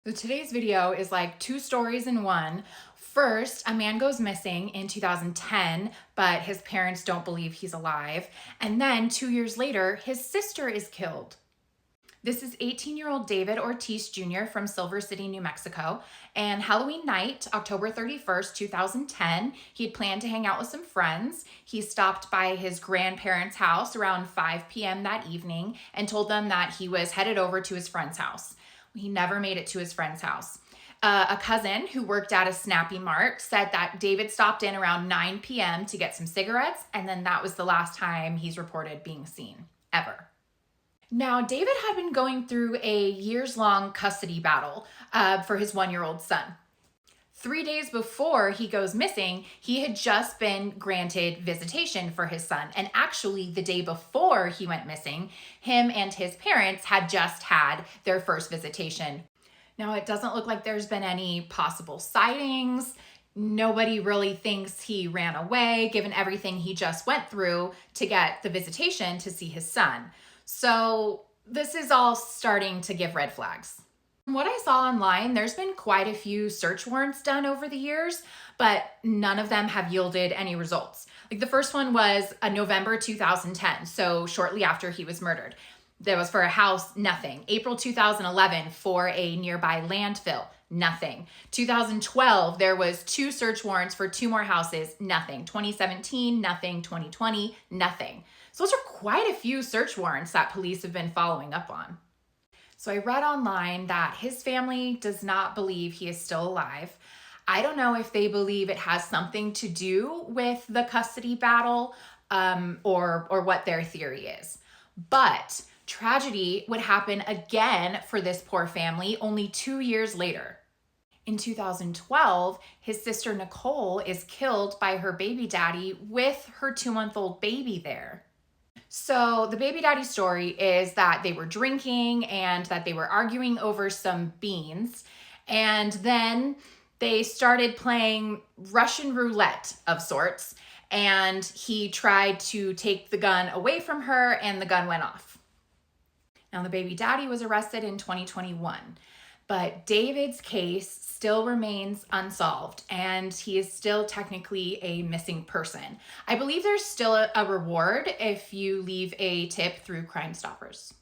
So today's video is like two stories in one. First, a man goes missing in 2010, but his parents don't believe he's alive. And then 2 years later, his sister is killed. This is 18-year-old David Ortiz Jr. from Silver City, New Mexico. And Halloween night, October 31st, 2010, he had planned to hang out with some friends. He stopped by his grandparents' house around 5 p.m. that evening and told them that he was headed over to his friend's house. He never made it to his friend's house. A cousin who worked at a Snappy Mart said that David stopped in around 9 p.m. to get some cigarettes, and then that was the last time he's reported being seen, ever. Now, David had been going through a years-long custody battle for his 1-year-old son. 3 days before he goes missing, he had just been granted visitation for his son. And actually, the day before he went missing, him and his parents had just had their first visitation. Now, it doesn't look like there's been any possible sightings. Nobody really thinks he ran away, given everything he just went through to get the visitation to see his son. So this is all starting to give red flags. From what I saw online, there's been quite a few search warrants done over the years, but none of them have yielded any results. Like the first one was November 2010, so shortly after he was murdered. That was for a house, nothing. April 2011 for a nearby landfill, nothing. 2012, there was 2 search warrants for 2 more houses, nothing. 2017, nothing. 2020, nothing. So those are quite a few search warrants that police have been following up on. So I read online that his family does not believe he is still alive. I don't know if they believe it has something to do with the custody battle or what their theory is. But tragedy would happen again for this poor family only 2 years later. In 2012, his sister Nichole is killed by her baby daddy with her 2-month-old baby there. So the baby daddy story is that they were drinking and that they were arguing over some beans. And then they started playing Russian roulette of sorts. And he tried to take the gun away from her and the gun went off. Now the baby daddy was arrested in 2021. But David's case still remains unsolved, and he is still technically a missing person. I believe there's still a reward if you leave a tip through Crime Stoppers.